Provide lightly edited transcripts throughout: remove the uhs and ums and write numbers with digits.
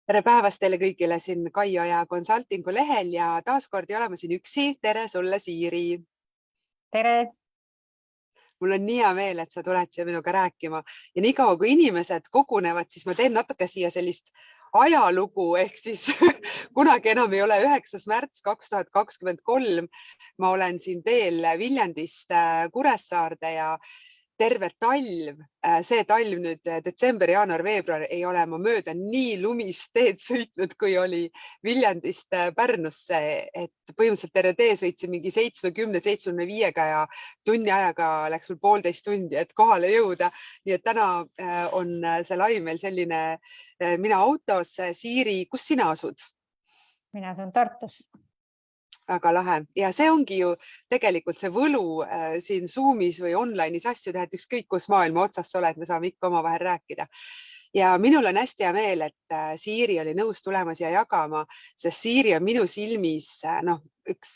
Tere päevast teile kõigile siin Kaio ja Consultingu lehel ja taaskord ei ole ma siin üksi. Tere sulle, Siiri. Tere! Mul on nii hea meel, et sa tuled siia minuga rääkima ja nii kaua kui inimesed kogunevad, siis ma teen natuke siia sellist ajalugu ehk siis kunagi enam ei ole 9. märts 2023. Ma olen siin teel Viljandist Kuressaarde ja terve talv, see talv nüüd detsember, jaanuar, veebruar ei ole ma mööda nii lumist teed sõitnud, kui oli Viljandist Pärnusse, et põhimõtteliselt terve tee sõitsin mingi 70-75-ga ja tunni ajaga läks mul 1,5 tundi, et kohale jõuda. Nii et täna on see laiv meil selline, mina autos. Siiri, kus sina asud? Mina asun Tartus. Väga lahe. Ja see ongi ju tegelikult see võlu siin Zoomis või online'is asju teha, et ükskõik kus maailma otsas sa oled, me saame ikka omavahel rääkida. Ja minul on hästi hea meel, et Siiri oli nõus tulema siia jagama, sest Siiri on minu silmis üks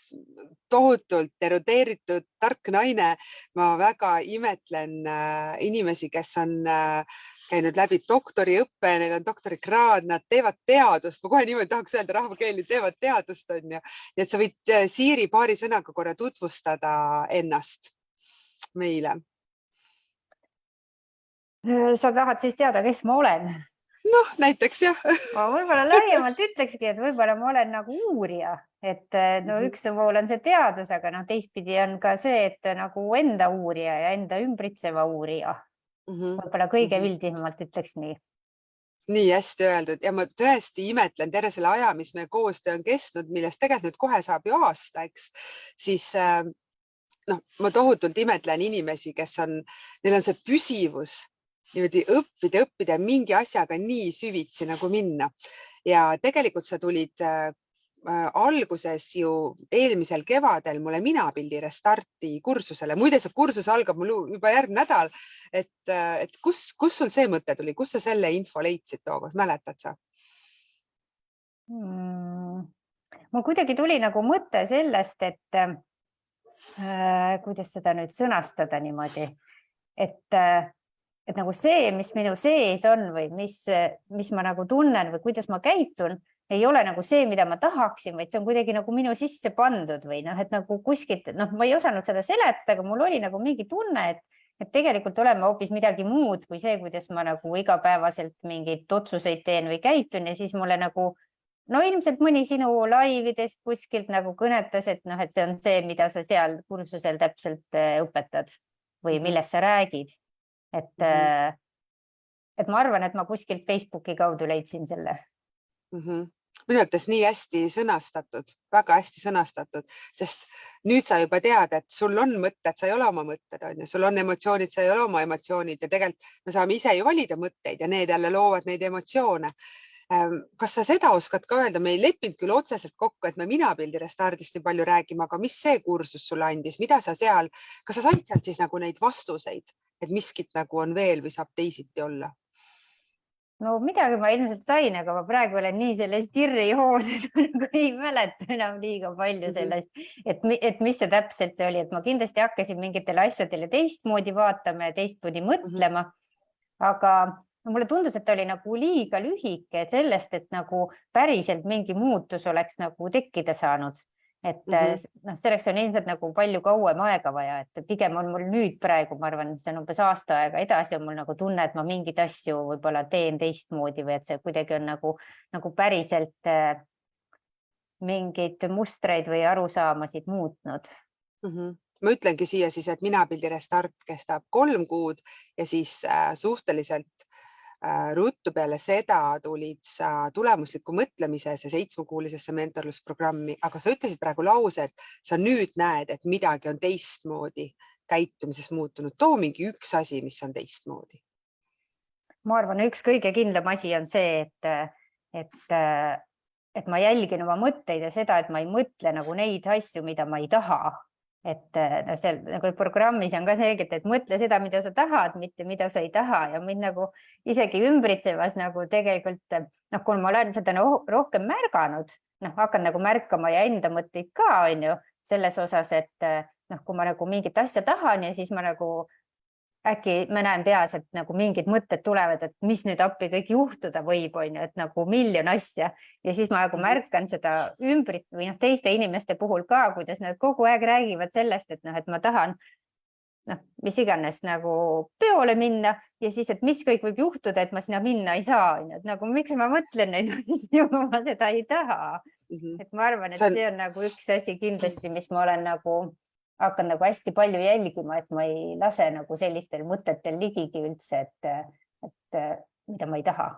tohutult erudeeritud tark naine. Ma väga imetlen inimesi, kes on käinud läbi doktoriõppe, neil on doktorikraad, nad teevad teadust. Ma kohe niimoodi tahaks öelda rahvakeeli, teevad teadust on ju. Nii et sa võid Siiri paari sõnaga korra tutvustada ennast meile. Sa tahad siis teada, kes ma olen? Näiteks jah. Ma võib-olla laiemalt ütlekski, et võib-olla ma olen nagu uurija, et üks pool on see teadus, aga teistpidi on ka see, et nagu enda uurija ja enda ümbritseva uurija. Võib-olla kõige üldimalt ütleks nii. Nii hästi öeldud ja ma tõesti imetlen terve selle aja, mis meie koostöö on kestnud, millest tegelikult nüüd kohe saab ju aasta, eks, siis ma tohutult imetlen inimesi, neil on see püsivus niimoodi õppida mingi asjaga nii süvitsi nagu minna. Ja tegelikult sa tulid alguses ju eelmisel kevadel mulle minapildi restarti kursusele. Muide, see kursus algab mul juba järgmine nädal. Et kus sul see mõte tuli? Kus sa selle info leidsid tookord? Mäletad sa? Mul kuidagi tuli nagu mõte sellest, et kuidas seda nüüd sõnastada niimoodi, et nagu see, mis minu sees on või mis ma nagu tunnen või kuidas ma käitun, ei ole nagu see, mida ma tahaksin, vaid see on kuidagi nagu minu sisse pandud või et nagu kuskilt, ma ei osanud seda seletada, aga mul oli nagu mingi tunne, et tegelikult oleme hoopis midagi muud kui see, kuidas ma nagu igapäevaselt mingeid otsuseid teen või käitun ja siis mulle nagu, ilmselt mõni sinu laividest kuskilt nagu kõnetas, et see on see, mida sa seal kursusel täpselt õpetad või millest sa räägid. Et ma arvan, et ma kuskilt Facebooki kaudu leidsin selle. Minu ütles nii hästi sõnastatud, väga hästi sõnastatud, sest nüüd sa juba tead, et sul on mõtted, sa ei ole oma mõtted, on ju, sul on emotsioonid, sa ei ole oma emotsioonid ja tegelikult me saame ise ju valida mõtteid ja need jälle loovad neid emotsioone. Kas sa seda oskad ka öelda? Me ei leppinud küll otseselt kokku, et me minapildi restardist nii palju räägime, aga mis see kursus sulle andis? Mida sa seal, kas sa said sealt siis nagu neid vastuseid, et miskit nagu on veel või saab teisiti olla? Midagi ma ilmselt sain, aga ma praegu olen nii selles tirrihoos, et ma nagu ei mäleta enam liiga palju sellest, et mis see täpselt see oli, et ma kindlasti hakkasin mingitele asjadele teistmoodi vaatama ja teistmoodi mõtlema, aga mulle tundus, et oli nagu liiga lühike sellest, et nagu päriselt mingi muutus oleks nagu tekkida saanud. Et selleks on ilmselt nagu palju kauem aega vaja, et pigem on mul nüüd praegu, ma arvan, see on umbes aasta aega edasi, on mul nagu tunne, et ma mingeid asju võib-olla teen teistmoodi või et see kuidagi on nagu päriselt mingeid mustreid või arusaamasid muutnud. Ma ütlengi siia siis, et minapildi restart kestab 3 kuud ja siis suhteliselt ruttu peale seda tulid sa tulemusliku mõtlemises ja 7-kuulisesse mentorlusprogrammi, aga sa ütlesid praegu lause, et sa nüüd näed, et midagi on teistmoodi käitumises muutunud. Too mingi üks asi, mis on teistmoodi. Ma arvan, üks kõige kindlam asi on see, et ma jälgin oma mõtteid ja seda, et ma ei mõtle nagu neid asju, mida ma ei taha. Et seal nagu programmis on ka selgelt, et mõtle seda, mida sa tahad, mitte mida sa ei taha ja mind nagu isegi ümbritsevas nagu tegelikult, kui ma olen seda rohkem märganud, hakkan nagu märkama ja enda mõtteid ka on ju selles osas, et kui ma nagu mingit asja tahan ja siis ma nagu äkki ma näen peas, et nagu mingid mõtted tulevad, et mis nüüd appi kõik juhtuda võib, on ju, et nagu miljon asja ja siis ma nagu märkan seda ümbrit või noh, teiste inimeste puhul ka, kuidas nad kogu aeg räägivad sellest, et noh, et ma tahan noh, mis iganes nagu peole minna ja siis, et mis kõik võib juhtuda, et ma sinna minna ei saa, on ju, et nagu miks ma mõtlen neid asju, ma seda ei taha. Et ma arvan, et see on nagu üks asi kindlasti, mis ma olen nagu hakkan nagu hästi palju jälgima, et ma ei lase nagu sellistel mõtetel ligigi üldse, et mida ma ei taha.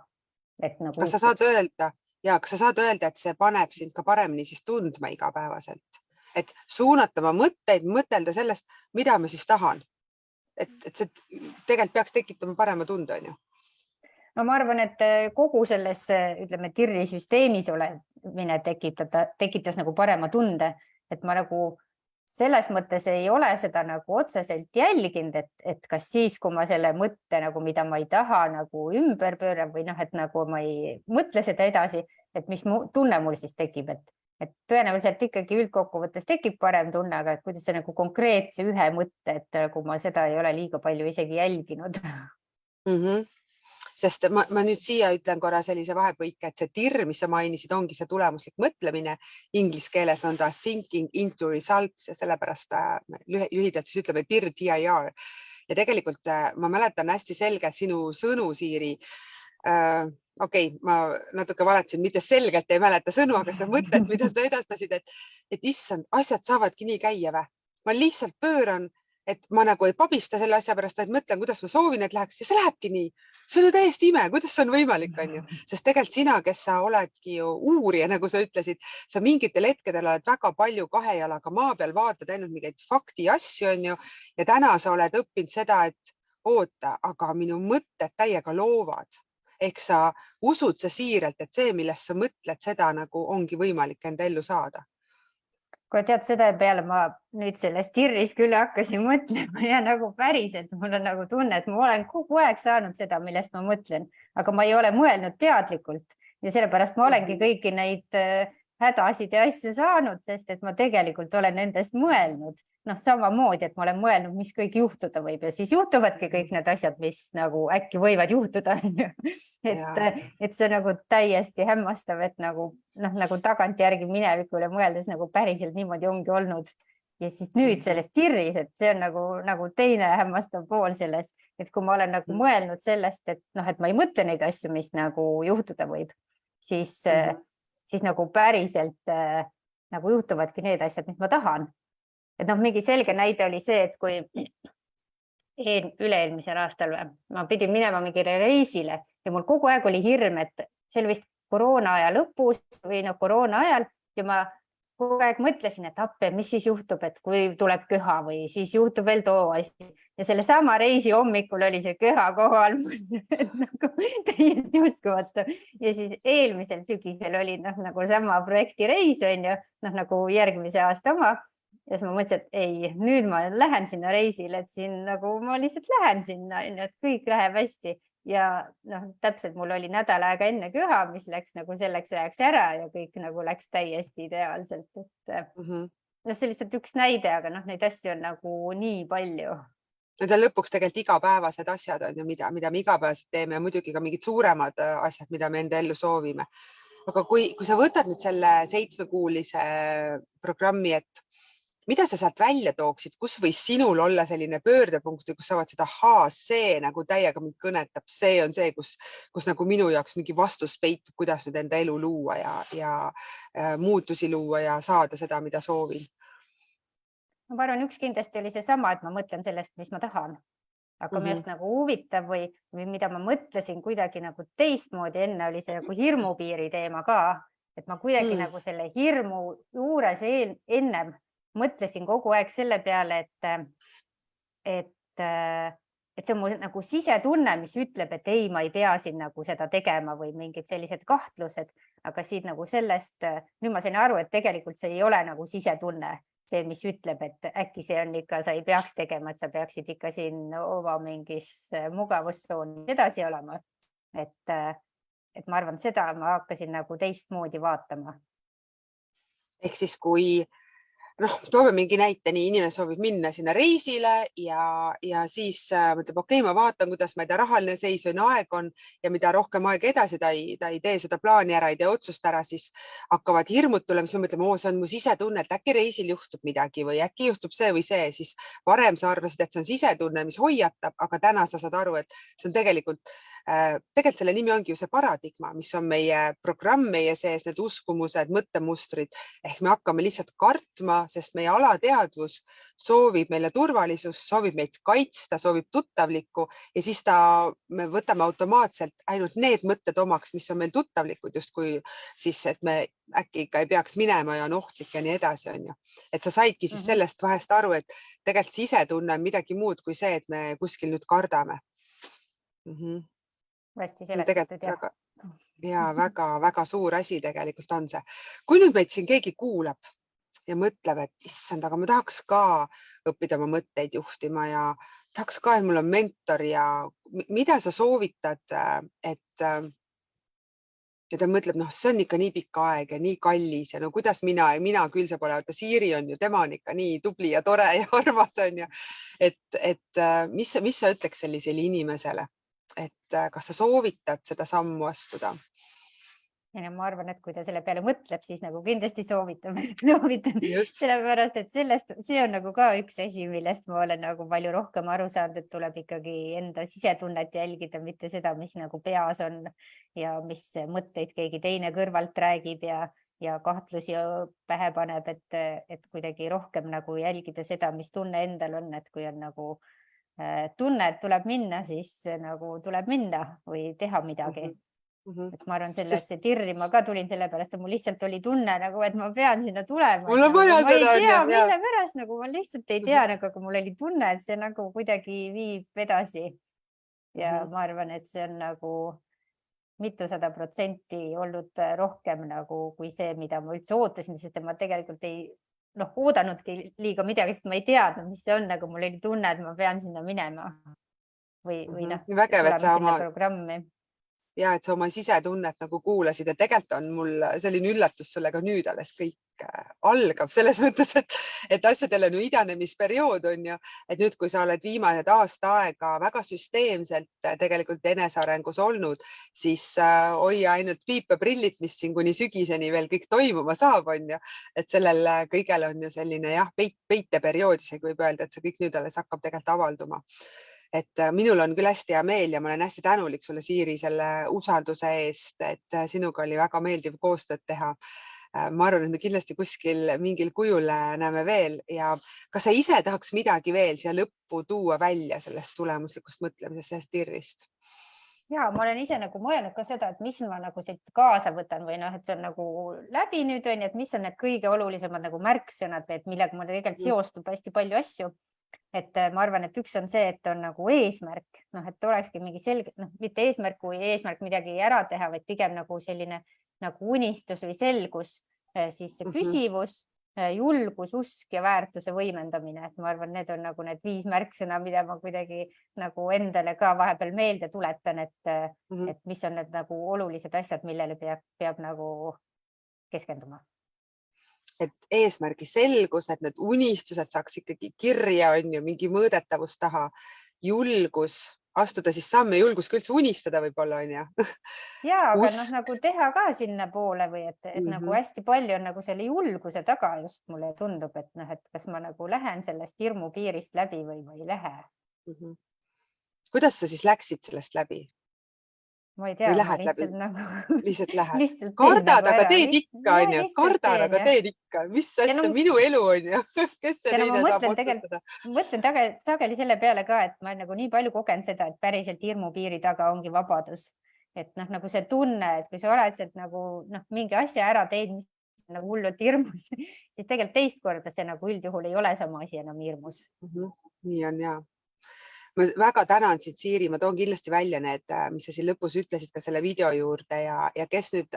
Et nagu kas sa saad öelda, kas sa saad öelda, et see paneb sind ka paremini siis tundma igapäevaselt, et suunata oma mõtteid, mõtelda sellest, mida ma siis tahan, et see tegelikult peaks tekitama parema tunde, on ju? No ma arvan, et kogu selles, ütleme, tirrisüsteemis olemine tekitas nagu parema tunde, et ma nagu selles mõttes ei ole seda nagu otseselt jälginud, et kas siis, kui ma selle mõtte nagu, mida ma ei taha nagu ümber pööran või noh, et nagu ma ei mõtle seda edasi, et mis tunne mul siis tekib, et tõenäoliselt ikkagi üldkokkuvõttes tekib parem tunne, aga et kuidas see nagu konkreetse ühe mõtte, et nagu ma seda ei ole liiga palju isegi jälginud. Sest ma nüüd siia ütlen korra sellise vahepõike, et see TIR, mis sa mainisid, ongi see tulemuslik mõtlemine. Inglise keeles on ta thinking into results ja sellepärast lühidalt siis ütleme TIR, TIR. Ja tegelikult ma mäletan hästi selgelt sinu sõnu, Siiri. Okei, ma natuke valetasin, mitte selgelt ei mäleta sõnu, aga seda mõtet, mida sa edastasid, et issand, asjad saavadki nii käia või? Ma lihtsalt pööran, et ma nagu ei pabista selle asja pärast, vaid mõtlen, kuidas ma soovin, et läheks ja see lähebki nii. See on ju täiesti ime, kuidas see on võimalik, on ju? Sest tegelikult sina, kes sa oledki ju uurija, nagu sa ütlesid, sa mingitel hetkedel oled väga palju kahe jalaga maa peal, vaatad ainult mingeid fakti asju, on ju, ja täna sa oled õppinud seda, et oota, aga minu mõtted täiega loovad. Ehk sa usud sa siiralt, et see, millest sa mõtled, seda nagu ongi võimalik enda ellu saada. Kui tead seda peale, ma nüüd selles TIR-is küll hakkasin mõtlema ja nagu päriselt mul on nagu tunne, et ma olen kogu aeg saanud seda, millest ma mõtlen, aga ma ei ole mõelnud teadlikult ja sellepärast ma olengi kõiki neid hädasid ja asju saanud, sest et ma tegelikult olen nendest mõelnud. Noh, samamoodi, et ma olen mõelnud, mis kõik juhtuda võib ja siis juhtuvadki kõik need asjad, mis nagu äkki võivad juhtuda. Et see nagu täiesti hämmastav, et nagu tagantjärgi minevikule mõeldes nagu päriselt niimoodi ongi olnud. Ja siis nüüd sellest TIR-is, et see on nagu teine hämmastav pool selles, et kui ma olen nagu mõelnud sellest, et noh, et ma ei mõtle neid asju, mis nagu juhtuda võib, siis nagu päriselt nagu juhtuvadki need asjad, mis ma tahan. Et noh, mingi selge näide oli see, et kui üle-eelmisel aastal ma pidin minema mingile reisile ja mul kogu aeg oli hirm, et see oli vist koroona aja lõpus või koroona ajal ja ma kogu aeg mõtlesin, et appi, mis siis juhtub, et kui tuleb köha või siis juhtub veel too asi. Ja selle sama reisi hommikul oli see köha kohal nagu täiesti uskumatu. Ja siis eelmisel sügisel oli nagu sama projektireis, on ju, nagu järgmise aasta oma. Ja siis ma mõtlesin, et ei, nüüd ma lähen sinna reisile, et siin nagu ma lihtsalt lähen sinna, et kõik läheb hästi. Ja täpselt mul oli nädal aega enne köha, mis läks nagu selleks ajaks ära ja kõik nagu läks täiesti ideaalselt. See on lihtsalt üks näide, aga neid asju on nagu nii palju. Need on lõpuks tegelikult igapäevased asjad, on ju, mida me igapäevaselt teeme ja muidugi ka mingid suuremad asjad, mida me enda ellu soovime. Aga kui sa võtad nüüd selle 7-kuulise programmi, et mida sa sealt välja tooksid, kus võis sinul olla selline pöördepunkt, kus sa vaatad seda, see nagu täiega mind kõnetab, see on see, kus nagu minu jaoks mingi vastus peitub, kuidas nüüd enda elu luua ja muutusi luua ja saada seda, mida soovin. Ma arvan, üks kindlasti oli see sama, et ma mõtlen sellest, mis ma tahan. Aga millest nagu huvitav või mida ma mõtlesin kuidagi nagu teistmoodi, enne oli see nagu hirmupiiri teema ka, et ma kuidagi nagu selle hirmu juures ennem mõtlesin kogu aeg selle peale, et see on mul nagu sisetunne, mis ütleb, et ei, ma ei pea siin nagu seda tegema või mingid sellised kahtlused, aga siit nagu sellest, nüüd ma sain aru, et tegelikult see ei ole nagu sisetunne, see, mis ütleb, et äkki see on ikka, sa ei peaks tegema, et sa peaksid ikka siin oma mingis mugavustsoonis edasi olema. Et ma arvan, seda ma hakkasin nagu teistmoodi vaatama. Ehk siis, kui toome mingi näite, nii inimene soovib minna sinna reisile ja siis mõtleb, okei, ma vaatan, kuidas ma ei tea, rahaline seis või aeg on ja mida rohkem aega edasi ta ei tee seda plaani ära, ei tee otsust ära, siis hakkavad hirmud tulema, siis me mõtleme, see on mu sisetunne, et äkki reisil juhtub midagi või äkki juhtub see või see, siis varem sa arvasid, et see on sisetunne, mis hoiatab, aga täna sa saad aru, et see on tegelikult selle nimi ongi ju see paradigma, mis on meie programm meie sees, need uskumused, mõttemustrid, ehk me hakkame lihtsalt kartma, sest meie alateadvus soovib meile turvalisust, soovib meid kaitsta, soovib tuttavlikku ja siis me võtame automaatselt ainult need mõtted omaks, mis on meil tuttavlikud, justkui siis, et me äkki ikka ei peaks minema ja on ohtlik ja nii edasi, on ju. Et sa saidki siis sellest vahest aru, et tegelikult sisetunne on midagi muud kui see, et me kuskil nüüd kardame. Hästi seletatud, ja väga suur asi tegelikult on see. Kui nüüd meid siin keegi kuulab ja mõtleb, et issand, aga ma tahaks ka õppida oma mõtteid juhtima ja tahaks ka, et mul on mentor ja mida sa soovitad, et ta mõtleb, see on ikka nii pikk aeg ja nii kallis ja kuidas mina küll see pole, Siiri on ju, tema on ikka nii tubli ja tore ja armas on ju. Et mis sa ütleks sellisele inimesele? Et kas sa soovitad seda sammu astuda? Ja ma arvan, et kui ta selle peale mõtleb, siis nagu kindlasti soovitan, sellepärast, et see on nagu ka üks asi, millest ma olen nagu palju rohkem aru saanud, et tuleb ikkagi enda sisetunnet jälgida, mitte seda, mis nagu peas on ja mis mõtteid keegi teine kõrvalt räägib ja kahtlusi pähe paneb, et kuidagi rohkem nagu jälgida seda, mis tunne endal on, et kui on nagu tunne, et tuleb minna, siis nagu tuleb minna või teha midagi. Et ma arvan, sellesse tirri ma ka tulin sellepärast, et mul lihtsalt oli tunne nagu, et ma pean sinna tulema. Mul on vaja ma ei tea, mille pärast, nagu ma lihtsalt ei tea, aga mul oli tunne, et see nagu kuidagi viib edasi. Ja ma arvan, et see on nagu mitusada% olnud rohkem nagu kui see, mida ma üldse ootasin, sest ma tegelikult ei oodanudki liiga midagi, sest ma ei teadnud, mis see on, aga mul oli tunne, et ma pean sinna minema või tulema sinna programmi. Ja et sa oma sisetunnet nagu kuulasid ja tegelikult on mul selline üllatus sulle ka nüüd alles kõik algab selles mõttes, et asjadel on ju idanemisperiood on ju, et nüüd, kui sa oled viimased aasta aega väga süsteemselt tegelikult enesearengus olnud, siis hoia ainult piipeprillid, mis siin kuni sügiseni veel kõik toimuma saab, on ju, et sellel kõigel on ju selline peiteperiood, isegi võib öelda, et see kõik nüüd alles hakkab tegelikult avalduma. Et minul on küll hästi hea meel ja ma olen hästi tänulik sulle, Siiri, selle usalduse eest, et sinuga oli väga meeldiv koostööd teha. Ma arvan, et me kindlasti kuskil mingil kujul näeme veel ja kas sa ise tahaks midagi veel siia lõppu tuua välja sellest tulemuslikust mõtlemisest, sellest tirrist? Ja ma olen ise nagu mõelnud ka seda, et mis ma nagu siit kaasa võtan või et see on nagu läbi nüüd on, et mis on need kõige olulisemad nagu märksõnad või et millega mul tegelikult seostub hästi palju asju. Et ma arvan, et üks on see, et on nagu eesmärk, et olekski mingi selge, mitte eesmärk kui eesmärk midagi ära teha, vaid pigem nagu selline nagu unistus või selgus, siis see püsivus, julgus, usk ja väärtuse võimendamine. Et ma arvan, need on nagu need 5 märksõna, mida ma kuidagi nagu endale ka vahepeal meelde tuletan, et mis on need nagu olulised asjad, millele peab nagu keskenduma. Et eesmärgi selgus, et need unistused saaks ikkagi kirja, on ju, mingi mõõdetavus taha, julgus, astuda siis samme, julgus ka üldse unistada võib-olla, on ju. Ja, aga nagu teha ka sinna poole või et nagu hästi palju on nagu selle julguse taga just mulle tundub, et kas ma nagu lähen sellest hirmu piirist läbi või ma ei lähe. Kuidas sa siis läksid sellest läbi? Ma ei tea, lihtsalt lähed. Kardad, aga teed ikka, on ju. Kardad, aga teed ikka. Mis asja, minu elu on ju. Kes see teine saab otsustada? Mõtlen sageli selle peale ka, et ma nagu nii palju kogen seda, et päriselt hirmupiiri taga ongi vabadus. Et nagu see tunne, et kui sa oled sealt nagu mingi asja ära teed, mis nagu hullult hirmus, siis tegelikult teist korda see nagu üldjuhul ei ole sama asi enam hirmus. Nii on, jaa. Ma väga tänan sind, Siiri, ma toon kindlasti välja need, mis sa siin lõpus ütlesid ka selle video juurde ja kes nüüd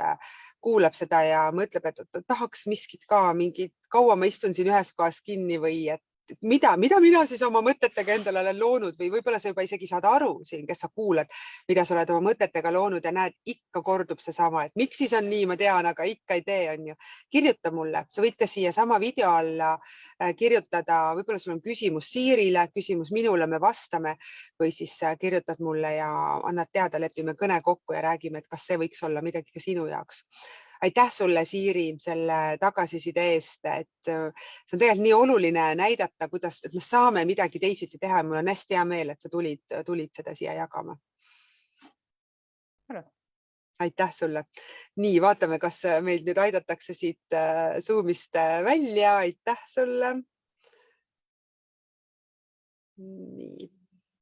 kuulab seda ja mõtleb, et tahaks miskit ka, mingit kaua ma istun siin ühes kohas kinni või et mida mina siis oma mõtetega endale olen loonud või võib-olla sa juba isegi saad aru siin, kes sa kuulad, mida sa oled oma mõtetega loonud ja näed, ikka kordub seesama, et miks siis on nii, ma tean, aga ikka ei tee, on ju. Kirjuta mulle, sa võid ka siia sama video alla kirjutada, võib-olla sul on küsimus Siirile, küsimus minule, me vastame või siis kirjutad mulle ja annad teada, lepime kõne kokku ja räägime, et kas see võiks olla midagi ka sinu jaoks. Aitäh sulle, Siiri, selle tagasiside eest, et see on tegelikult nii oluline näidata, kuidas, et me saame midagi teisiti teha. Mul on hästi hea meel, et sa tulid seda siia jagama. Aitäh sulle. Nii, vaatame, kas meil nüüd aidatakse siit Zoomist välja. Aitäh sulle. Nii.